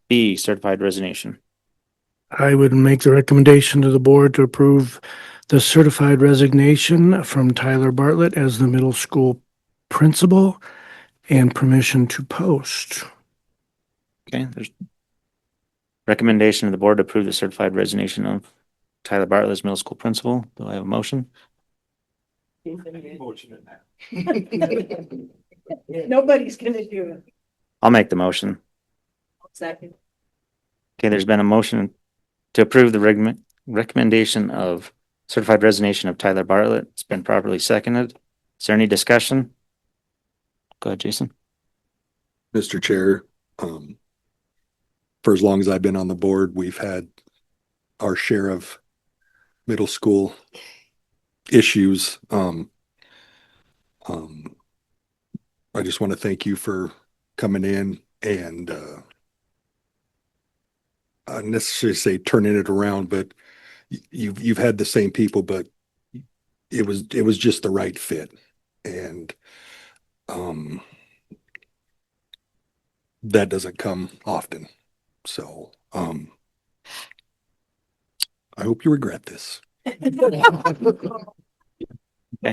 B, certified resignation. I would make the recommendation to the board to approve the certified resignation from Tyler Bartlett as the middle school principal and permission to post. Okay, there's recommendation of the board to approve the certified resignation of Tyler Bartlett as middle school principal. Do I have a motion? Nobody's gonna do it. I'll make the motion. Second. Okay, there's been a motion to approve the recommendation of certified resignation of Tyler Bartlett. It's been properly seconded. Is there any discussion? Go ahead, Jason. Mr. Chair, for as long as I've been on the board, we've had our share of middle school issues. I just want to thank you for coming in and not necessarily say turning it around, but you've had the same people, but it was just the right fit. And that doesn't come often. So I hope you regret this. Okay,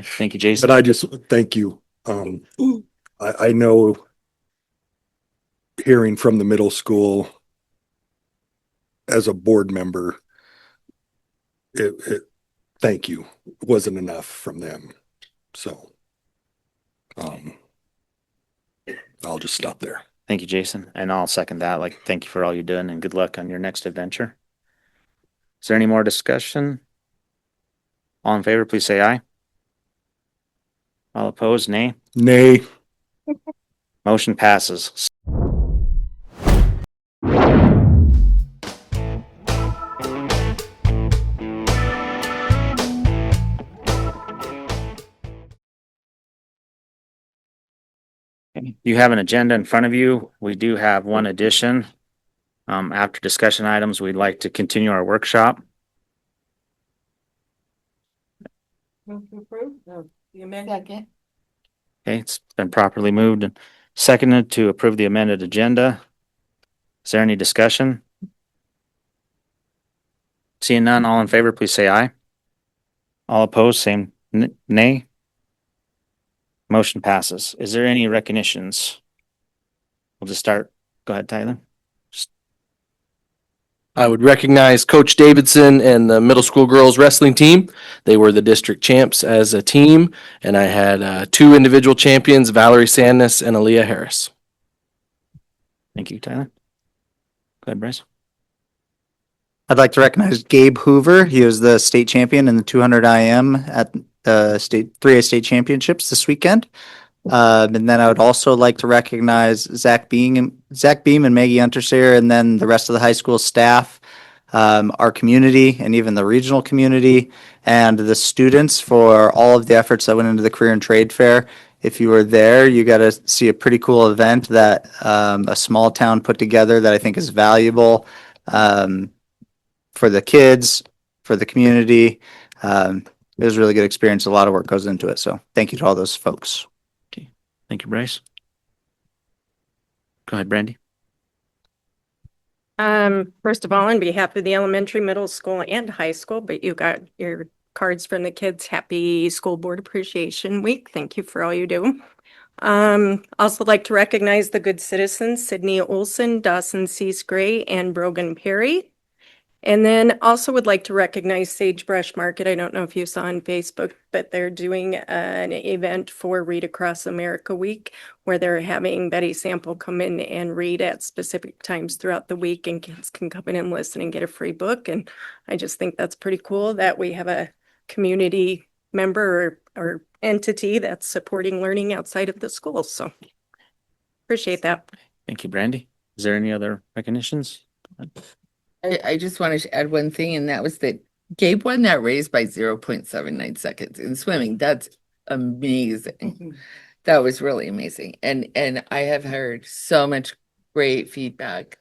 thank you, Jason. But I just thank you. I know hearing from the middle school as a board member, thank you wasn't enough from them. So I'll just stop there. Thank you, Jason. And I'll second that. Like, thank you for all you're doing and good luck on your next adventure. Is there any more discussion? All in favor, please say aye. All opposed, nay. Nay. Motion passes. You have an agenda in front of you. We do have one addition. After discussion items, we'd like to continue our workshop. Move to approve the amendment. Second. Okay, it's been properly moved and seconded to approve the amended agenda. Is there any discussion? Seeing none, all in favor, please say aye. All opposed, same nay. Motion passes. Is there any recognitions? We'll just start. Go ahead, Tyler. I would recognize Coach Davidson and the middle school girls wrestling team. They were the district champs as a team, and I had two individual champions, Valerie Sandness and Aaliyah Harris. Thank you, Tyler. Go ahead, Bryce. I'd like to recognize Gabe Hoover. He was the state champion in the 200 IM at the state 3A state championships this weekend. And then I would also like to recognize Zach Beam and Maggie Unterseer, and then the rest of the high school staff, our community, and even the regional community, and the students for all of the efforts that went into the Career and Trade Fair. If you were there, you got to see a pretty cool event that a small town put together that I think is valuable for the kids, for the community. It was a really good experience. A lot of work goes into it. So thank you to all those folks. Okay. Thank you, Bryce. Go ahead, Brandy. First of all, on behalf of the elementary, middle school, and high school, but you got your cards from the kids. Happy School Board Appreciation Week. Thank you for all you do. Also like to recognize the good citizens, Sydney Olson, Dawson Cease Gray, and Brogan Perry. And then also would like to recognize Sagebrush Market. I don't know if you saw on Facebook, but they're doing an event for Read Across America Week, where they're having Betty Sample come in and read at specific times throughout the week, and kids can come in and listen and get a free book. And I just think that's pretty cool that we have a community member or entity that's supporting learning outside of the schools. So appreciate that. Thank you, Brandy. Is there any other recognitions? I just wanted to add one thing, and that was that Gabe won that race by 0.79 seconds in swimming. That's amazing. That was really amazing. And I have heard so much great feedback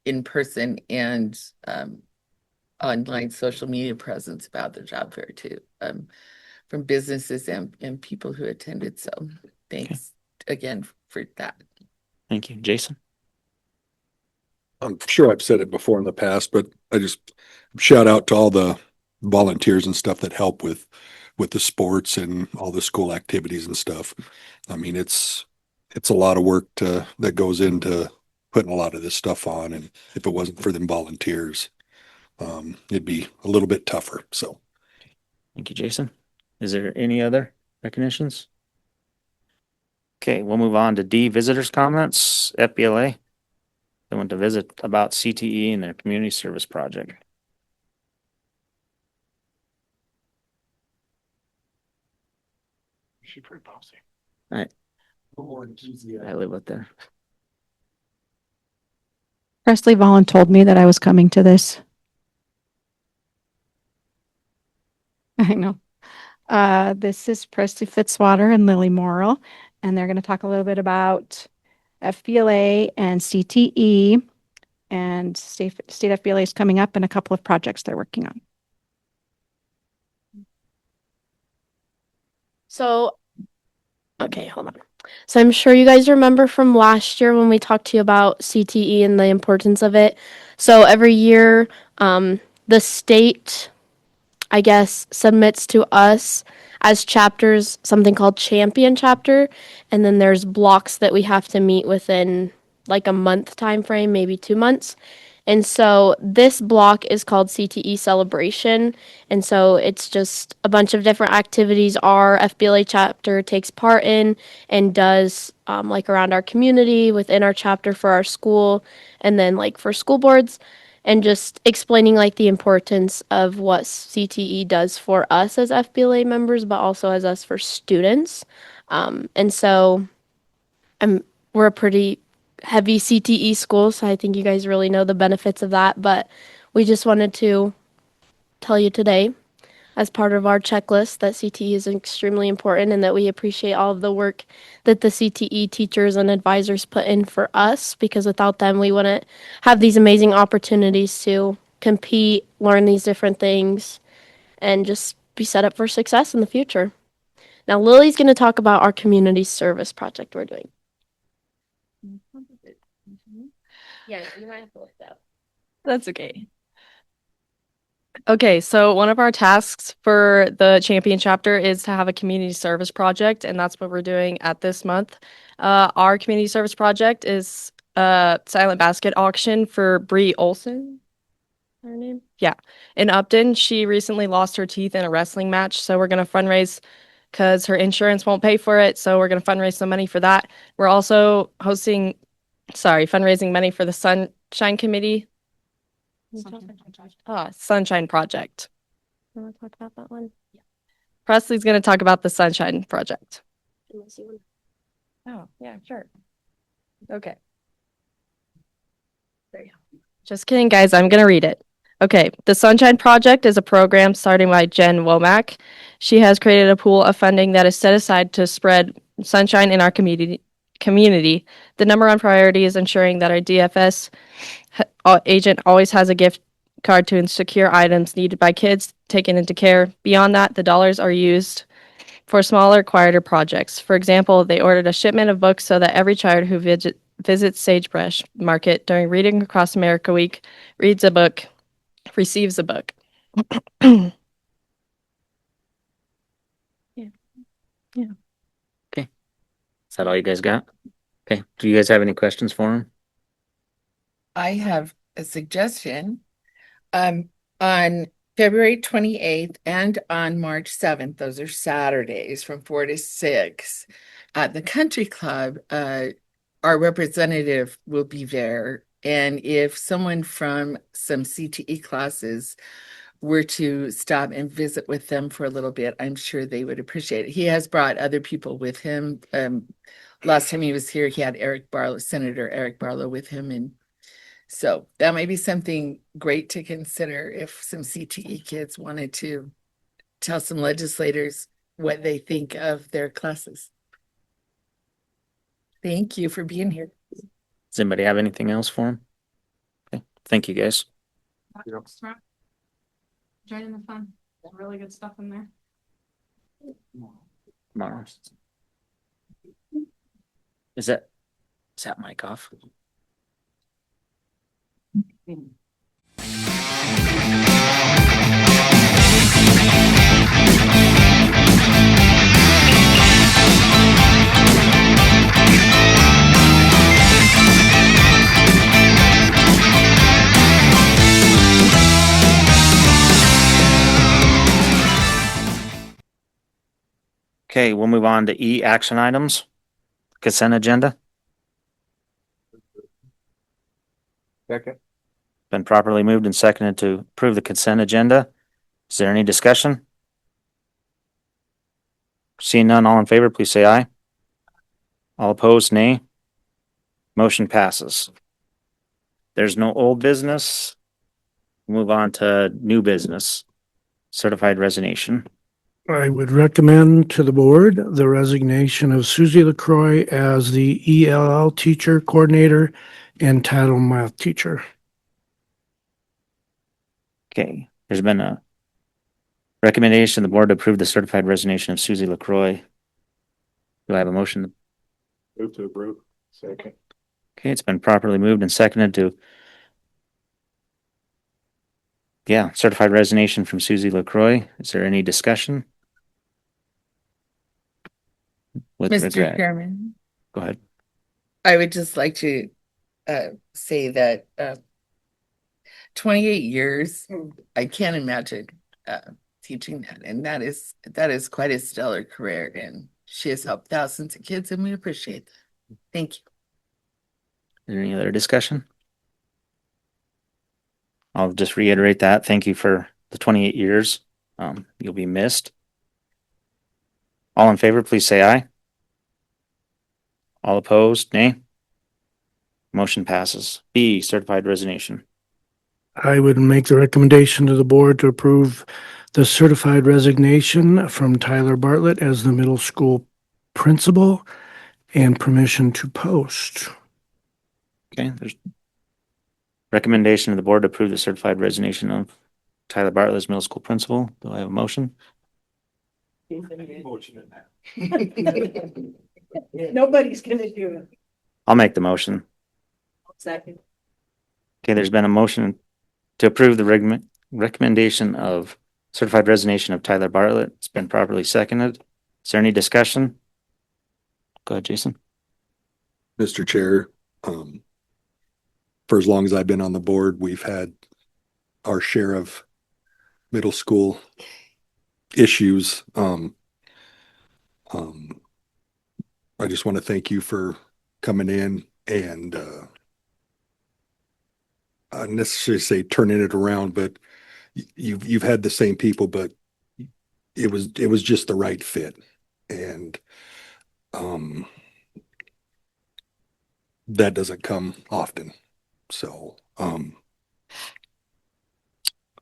in person and online social media presence about the job fair too, from businesses and people who attended. So thanks again for that. Thank you. Jason? I'm sure I've said it before in the past, but I just shout out to all the volunteers and stuff that help with the sports and all the school activities and stuff. I mean, it's a lot of work that goes into putting a lot of this stuff on. And if it wasn't for them volunteers, it'd be a little bit tougher. So Thank you, Jason. Is there any other recognitions? Okay, we'll move on to D, visitors' comments, FBLA. They went to visit about CTE and their community service project. She's pretty bossy. I live with there. Presley Vaughn told me that I was coming to this. I know. This is Presley Fitzwater and Lily Morrill, and they're going to talk a little bit about FBLA and CTE, and state FBLA is coming up and a couple of projects they're working on. So, okay, hold on. So I'm sure you guys remember from last year when we talked to you about CTE and the importance of it. So every year, the state, I guess, submits to us as chapters something called champion chapter, and then there's blocks that we have to meet within like a month time frame, maybe 2 months. And so this block is called CTE Celebration. And so it's just a bunch of different activities our FBLA chapter takes part in and does like around our community, within our chapter for our school, and then like for school boards, and just explaining like the importance of what CTE does for us as FBLA members, but also as us for students. And so we're a pretty heavy CTE school, so I think you guys really know the benefits of that. But we just wanted to tell you today, as part of our checklist, that CTE is extremely important and that we appreciate all of the work that the CTE teachers and advisors put in for us, because without them, we wouldn't have these amazing opportunities to compete, learn these different things, and just be set up for success in the future. Now, Lily's going to talk about our community service project we're doing. Yeah, you might have to look that up. That's okay. Okay, so one of our tasks for the champion chapter is to have a community service project, and that's what we're doing at this month. Our community service project is a silent basket auction for Bree Olson. Her name? Yeah, in Upton. She recently lost her teeth in a wrestling match, so we're gonna fundraise because her insurance won't pay for it. So we're gonna fundraise some money for that. We're also fundraising money for the Sunshine Committee. Sunshine Project. You want to talk about that one? Yeah. Presley's going to talk about the Sunshine Project. Unless you want. Oh, yeah, sure. Okay. There you go. Just kidding, guys. I'm going to read it. Okay. The Sunshine Project is a program starting by Jen Womack. She has created a pool of funding that is set aside to spread sunshine in our community. The number one priority is ensuring that our DFS agent always has a gift card to secure items needed by kids taken into care. Beyond that, the dollars are used for smaller, quieter projects. For example, they ordered a shipment of books so that every child who visits Sagebrush Market during Reading Across America Week reads a book, receives a book. Okay. Is that all you guys got? Okay. Do you guys have any questions for him? I have a suggestion. On February 28th and on March 7th, those are Saturdays from 4 to 6 at the country club. Our representative will be there. And if someone from some CTE classes were to stop and visit with them for a little bit, I'm sure they would appreciate it. He has brought other people with him. Last time he was here, he had Senator Eric Barlow with him, and so that might be something great to consider if some CTE kids wanted to tell some legislators what they think of their classes. Thank you for being here. Does anybody have anything else for him? Okay. Thank you, guys. Joining the fun. Really good stuff in there. Tomorrow. Is that mic off? Okay, we'll move on to E, action items. Consent agenda. Second. Been properly moved and seconded to approve the consent agenda. Is there any discussion? Seeing none, all in favor, please say aye. All opposed, nay. Motion passes. There's no old business. Move on to new business. Certified resignation. I would recommend to the board the resignation of Susie LaCroix as the ELL teacher coordinator and title math teacher. Okay, there's been a recommendation of the board to approve the certified resignation of Susie LaCroix. Do I have a motion? Move to approve. Second. Okay, it's been properly moved and seconded to certified resignation from Susie LaCroix. Is there any discussion? With Mr. regret. Chairman, Go ahead. I would just like to say that 28 years, I can't imagine teaching that. And that is quite a stellar career. And she has helped thousands of kids, and we appreciate that. Thank you. Is there any other discussion? I'll just reiterate that. Thank you for the 28 years. You'll be missed. All in favor, please say aye. All opposed, nay. Motion passes. B, certified resignation. I would make the recommendation to the board to approve the certified resignation from Tyler Bartlett as the middle school principal and permission to post. Okay, there's recommendation of the board to approve the certified resignation of Tyler Bartlett as middle school principal. Do I have a motion? Nobody's gonna do it. I'll make the motion. Second. Okay, there's been a motion to approve the recommendation of certified resignation of Tyler Bartlett. It's been properly seconded. Is there any discussion? Go ahead, Jason. Mr. Chair, for as long as I've been on the board, we've had our share of middle school issues. I just want to thank you for coming in and not necessarily say turning it around, but you've had the same people, but it was just the right fit. And that doesn't come often. So I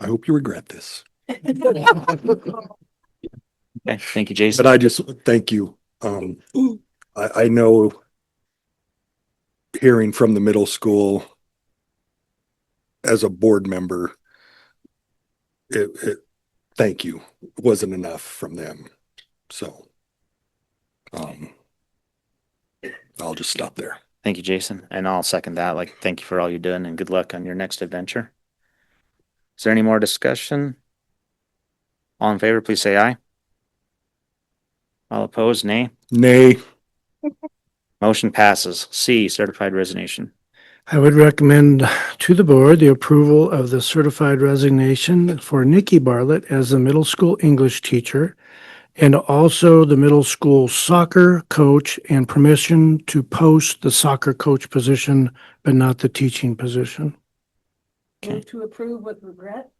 hope you regret this. Okay, thank you, Jason. But I just thank you. I know hearing from the middle school as a board member, thank you wasn't enough from them. So I'll just stop there. Thank you, Jason. And I'll second that. Like, thank you for all you're doing and good luck on your next adventure. Is there any more discussion? All in favor, please say aye. All opposed, nay. Nay. Motion passes. C, certified resignation. I would recommend to the board the approval of the certified resignation for Nikki Bartlett as the middle school English teacher and also the middle school soccer coach and permission to post the soccer coach position, but not the teaching position. Move to approve with regret.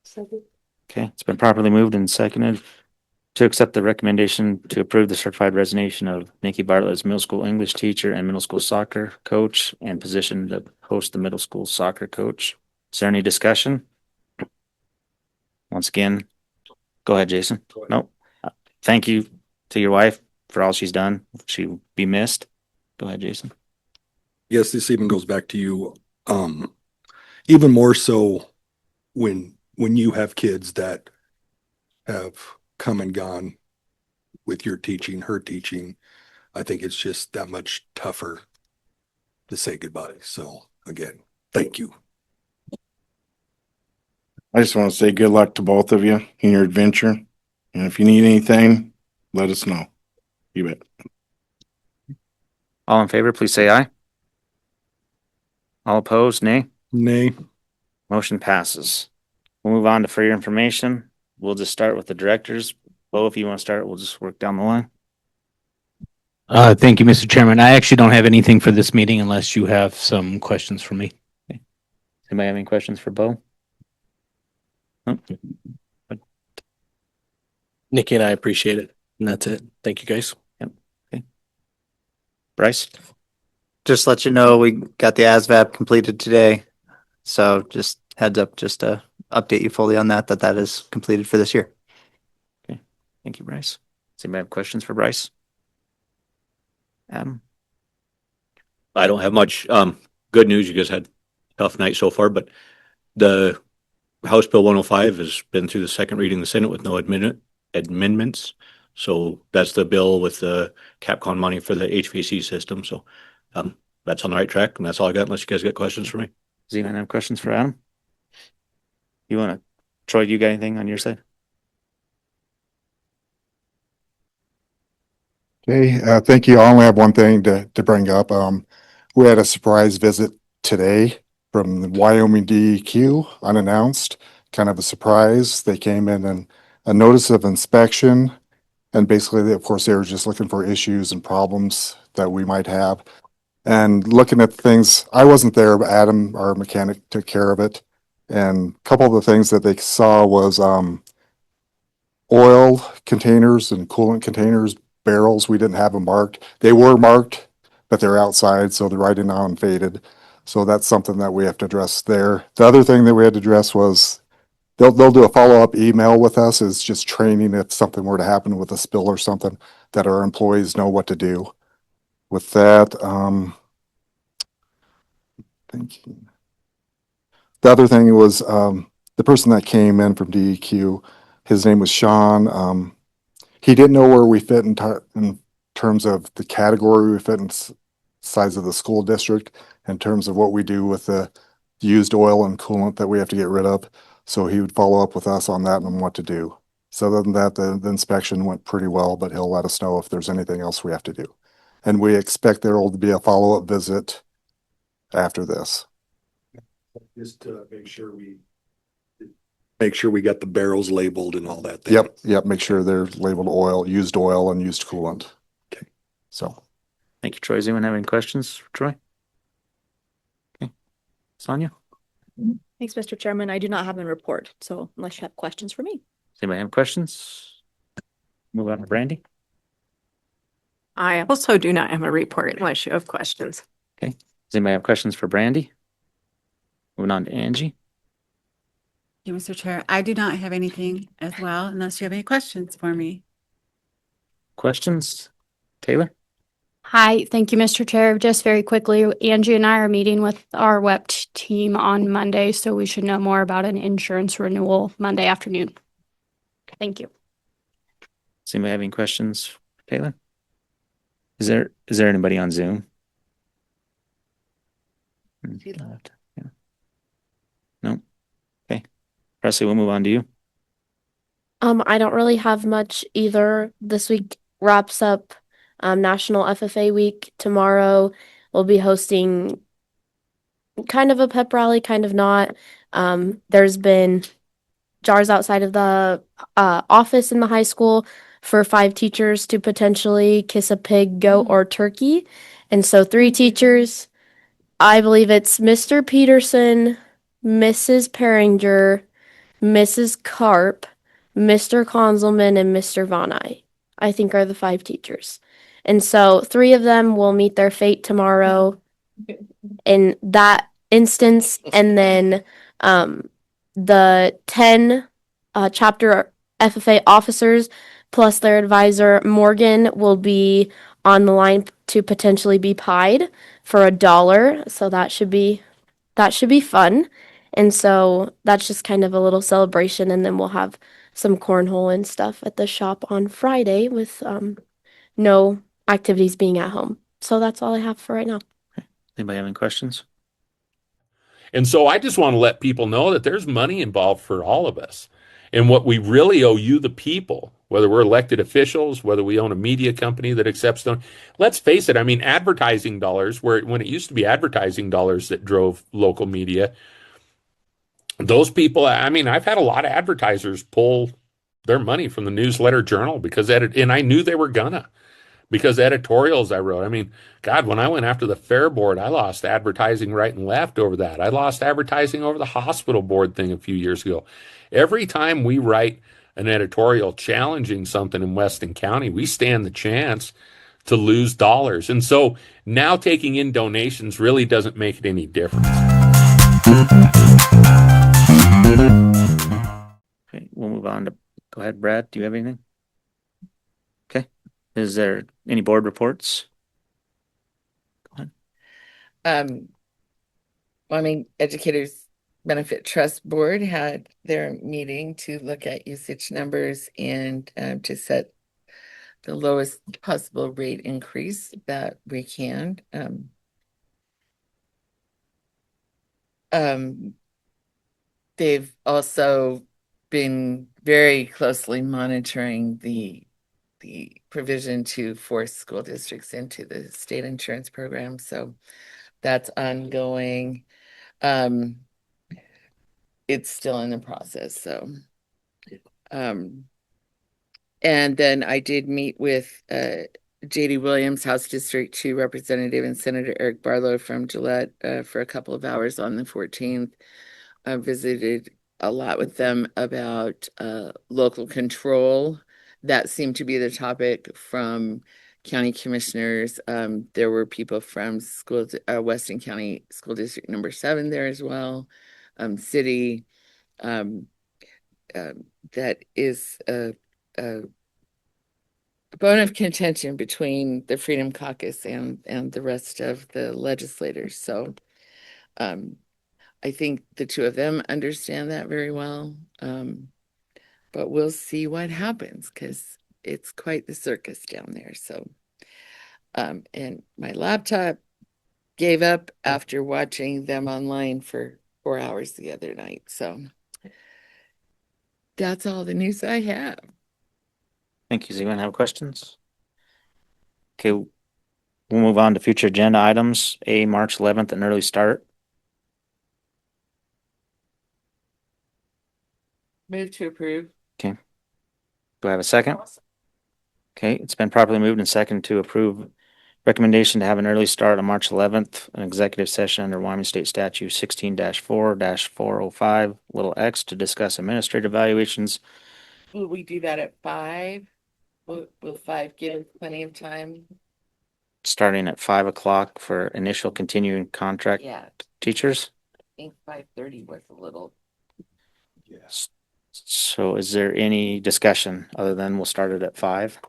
Second. Okay, it's been properly moved and seconded to accept the recommendation to approve the certified resignation of Nikki Bartlett as middle school English teacher and middle school soccer coach and position to host the middle school soccer coach. Is there any discussion? Once again, go ahead, Jason. Nope. Thank you to your wife for all she's done. She'll be missed. Go ahead, Jason. Yes, this even goes back to you. Even more so when you have kids that have come and gone with your teaching, her teaching, I think it's just that much tougher to say goodbye. So again, Thank you. I just want to say good luck to both of you in your adventure. And if you need anything, let us know. You bet. All in favor, please say aye. All opposed, nay. Nay. Motion passes. We'll move on to for your information. We'll just start with the directors. Bo, if you want to start, we'll just work down the line. Thank you, Mr. Chairman. I actually don't have anything for this meeting unless you have some questions for me. Anybody have any questions for Bo? Nope. Nikki and I appreciate it. And that's it. Thank you, guys. Bryce? Just let you know, we got the ASVAB completed today. So just heads up, just to update you fully on that is completed for this year. Okay. Thank you, Bryce. Does anybody have questions for Bryce? Adam? I don't have much. Good news. You guys had a tough night so far, but the House Bill 105 has been through the second reading in the Senate with no amendments. So that's the bill with the CapCon money for the HVAC system. So that's on the right track, and that's all I got. Unless you guys got questions for me. Does anyone have questions for Adam? You want to, Troy? You got anything on your side? Okay, thank you. I only have one thing to bring up. We had a surprise visit today from the Wyoming DEQ, unannounced, kind of a surprise. They came in and a notice of inspection. And basically, of course, they were just looking for issues and problems that we might have. And looking at things, I wasn't there, but Adam, our mechanic, took care of it. And a couple of the things that they saw was oil containers and coolant containers, barrels. We didn't have them marked. They were marked, but they're outside, so they're writing on faded. So that's something that we have to address there. The other thing that we had to address was they'll do a follow-up email with us, is just training if something were to happen with a spill or something, that our employees know what to do. With that, thinking. The other thing was the person that came in from DEQ, his name was Sean. He didn't know where we fit in terms of the category we fit in size of the school district, in terms of what we do with the used oil and coolant that we have to get rid of. So he would follow up with us on that and what to do. So other than that, the inspection went pretty well, but he'll let us know if there's anything else we have to do. And we expect there will be a follow-up visit after this. Just to make sure we got the barrels labeled and all that thing. Yep. Make sure they're labeled oil and used coolant. Okay. So. Thank you, Troy. Does anyone have any questions for Troy? Okay. Sonia? Thanks, Mr. Chairman. I do not have a report, so unless you have questions for me. Does anybody have questions? Move on to Brandy. I also do not have a report unless you have questions. Okay. Does anybody have questions for Brandy? Moving on to Angie. Thank you, Mr. Chair. I do not have anything as well, unless you have any questions for me. Questions? Taylor? Hi, thank you, Mr. Chair. Just very quickly, Angie and I are meeting with our WEPT team on Monday, so we should know more about an insurance renewal Monday afternoon. Thank you. Does anybody have any questions for Taylor? Is there anybody on Zoom? Yeah. No. Okay. Presley, we'll move on to you. I don't really have much either. This week wraps up National FFA Week. Tomorrow we'll be hosting kind of a pep rally, kind of not. There's been jars outside of the office in the high school for 5 teachers to potentially kiss a pig, goat, or turkey. And so 3 teachers, I believe it's Mr. Peterson, Mrs. Peringer, Mrs. Karp, Mr. Konzelman, and Mr. Von I think are the 5 teachers. And so 3 of them will meet their fate tomorrow in that instance. And then the 10 chapter FFA officers plus their advisor, Morgan, will be on the line to potentially be pied for $1. So that should be fun. And so that's just kind of a little celebration. And then we'll have some cornhole and stuff at the shop on Friday with no activities being at home. So that's all I have for right now. Anybody have any questions? And so I just want to let people know that there's money involved for all of us. And what we really owe you, the people, whether we're elected officials, whether we own a media company that accepts them, let's face it. I mean, advertising dollars, when it used to be advertising dollars that drove local media, those people, I mean, I've had a lot of advertisers pull their money from the newsletter journal and I knew they were gonna because editorials I wrote. I mean, God, when I went after the fair board, I lost advertising right and left over that. I lost advertising over the hospital board thing a few years ago. Every time we write an editorial challenging something in Weston County, we stand the chance to lose dollars. And so now taking in donations really doesn't make it any different. Okay, we'll move on to, go ahead, Brad. Do you have anything? Okay. Is there any board reports? Wyoming Educators Benefit Trust Board had their meeting to look at usage numbers and to set the lowest possible rate increase that we can. They've also been very closely monitoring the provision to force school districts into the state insurance program. So that's ongoing. It's still in the process. So, and then I did meet with JD Williams, House District 2 Representative, and Senator Eric Barlow from Gillette for a couple of hours on the 14th. I visited a lot with them about local control. That seemed to be the topic from county commissioners. There were people from Weston County School District number 7 there as well. City, that is a bone of contention between the Freedom Caucus and the rest of the legislators. So I think the two of them understand that very well. But we'll see what happens because it's quite the circus down there. So and my laptop gave up after watching them online for 4 hours the other night. So that's all the news I have. Thank you. Does anyone have questions? Okay, we'll move on to future agenda items. March 11th, an early start. Move to approve. Okay. Do I have a second? Okay, it's been properly moved and seconded to approve recommendation to have an early start on March 11th, an executive session under Wyoming State Statute 16-4-405, little x, to discuss administrative evaluations. Will we do that at 5? Will 5 give us plenty of time? Starting at 5 o'clock for initial continuing contract Yeah, teachers. I think 5:30 was a little. Yes. So is there any discussion other than we'll start it at 5?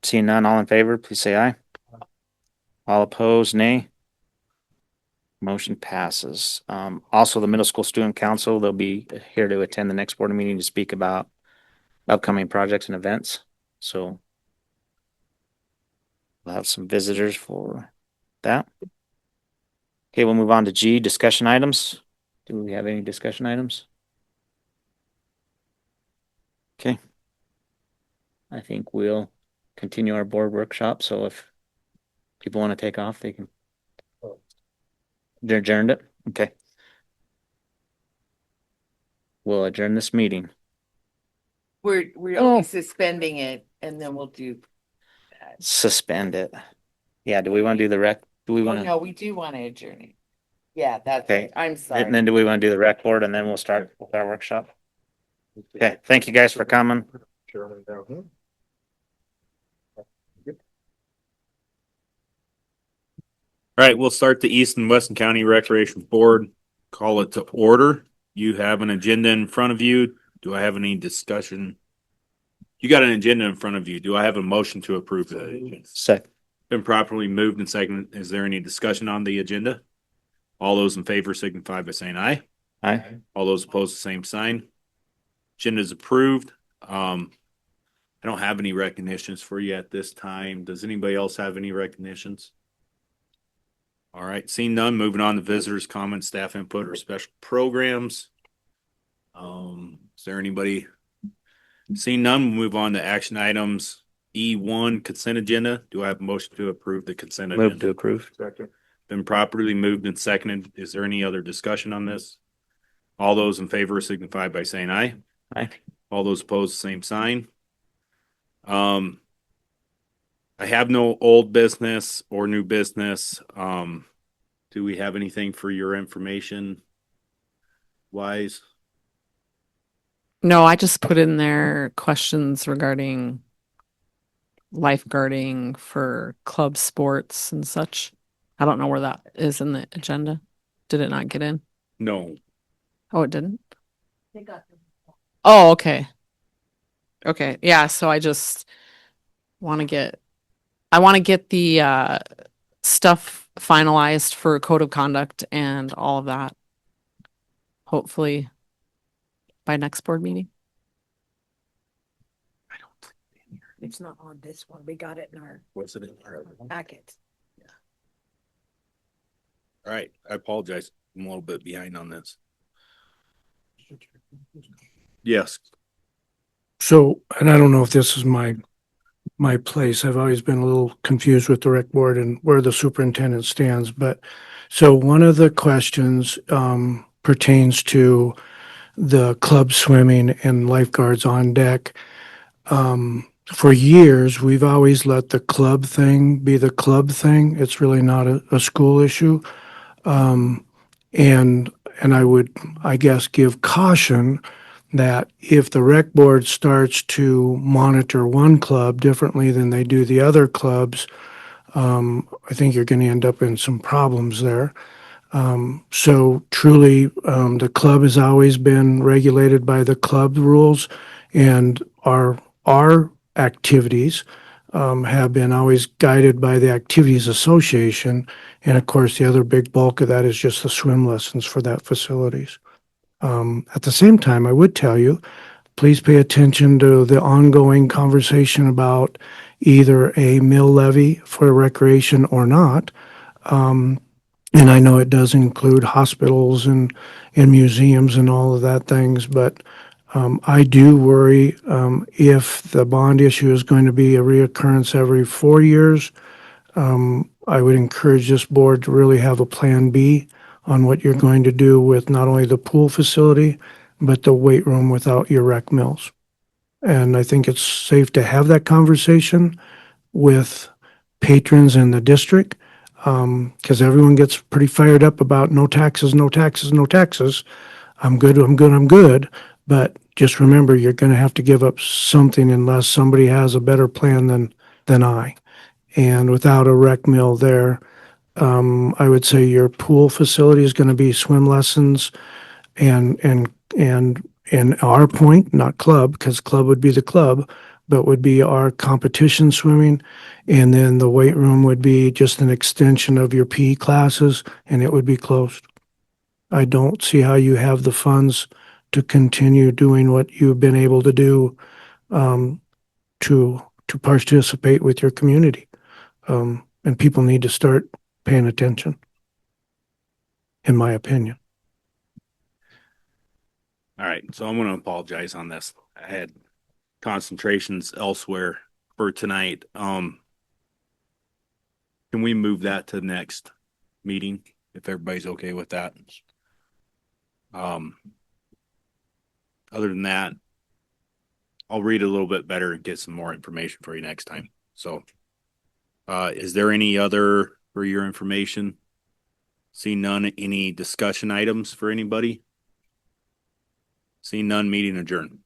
Seeing none, all in favor, please say aye. All opposed, nay. Motion passes. Also, the Middle School Student Council, they'll be here to attend the next board meeting to speak about upcoming projects and events. So we'll have some visitors for that. Okay, we'll move on to G, discussion items. Do we have any discussion items? Okay. I think we'll continue our board workshop. So if people want to take off, they can. They're adjourned it? Okay. We'll adjourn this meeting. We're only suspending it and then we'll do that. Suspend it. Yeah, do we want to do the rec? Do we want to? No, we do want to adjourn it. Yeah, that's Okay. right. I'm sorry. And then do we want to do the rec board and then we'll start with our workshop? Okay, thank you guys for coming. All right, we'll start the East and Weston County Recreation Board. Call it to order. You have an agenda in front of you. Do I have any discussion? You got an agenda in front of you. Do I have a motion to approve that? Second. Been properly moved and seconded. Is there any discussion on the agenda? All those in favor signify by saying aye. Aye. All those opposed, the same sign. Agenda is approved. I don't have any recognitions for you at this time. Does anybody else have any recognitions? All right, seeing none, moving on to visitors, comments, staff input, or special programs. Is there anybody? Seeing none, we'll move on to action items. E1 consent agenda. Do I have a motion to approve the consent agenda? Move to approve. Been properly moved and seconded. Is there any other discussion on this? All those in favor signify by saying aye. Aye. All those opposed, same sign. I have no old business or new business. Do we have anything for your information wise? No, I just put in there questions regarding lifeguarding for club sports and such. I don't know where that is in the agenda. Did it not get in? No. Oh, it didn't? Oh, okay. Okay. Yeah, so I just want to get the stuff finalized for code of conduct and all of that. Hopefully by next board meeting. It's not on this one. We got it in our Was it in our? packet. All right, I apologize. I'm a little bit behind on this. Yes. So, and I don't know if this is my place. I've always been a little confused with the rec board and where the superintendent stands, but so one of the questions pertains to the club swimming and lifeguards on deck. For years, we've always let the club thing be the club thing. It's really not a school issue. And I would, I guess, give caution that if the rec board starts to monitor one club differently than they do the other clubs, I think you're going to end up in some problems there. So truly, the club has always been regulated by the club rules, and our activities have been always guided by the Activities Association. And of course, the other big bulk of that is just the swim lessons for that facilities. At the same time, I would tell you, please pay attention to the ongoing conversation about either a mill levy for recreation or not. And I know it does include hospitals and museums and all of that things, but I do worry if the bond issue is going to be a reoccurrence every 4 years. I would encourage this board to really have a plan B on what you're going to do with not only the pool facility, but the weight room without your rec mills. And I think it's safe to have that conversation with patrons in the district, because everyone gets pretty fired up about no taxes, no taxes, no taxes. I'm good, I'm good, I'm good. But just remember, you're going to have to give up something unless somebody has a better plan than I. And without a rec mill there, I would say your pool facility is going to be swim lessons and our point, not club, because club would be the club, but would be our competition swimming. And then the weight room would be just an extension of your PE classes, and it would be closed. I don't see how you have the funds to continue doing what you've been able to do to participate with your community. And people need to start paying attention, in my opinion. All right, so I'm going to apologize on this. I had concentrations elsewhere for tonight. Can we move that to the next meeting if everybody's okay with that? Other than that, I'll read a little bit better and get some more information for you next time. So, is there any other for your information? See none, any discussion items for anybody? See none, meeting adjourned.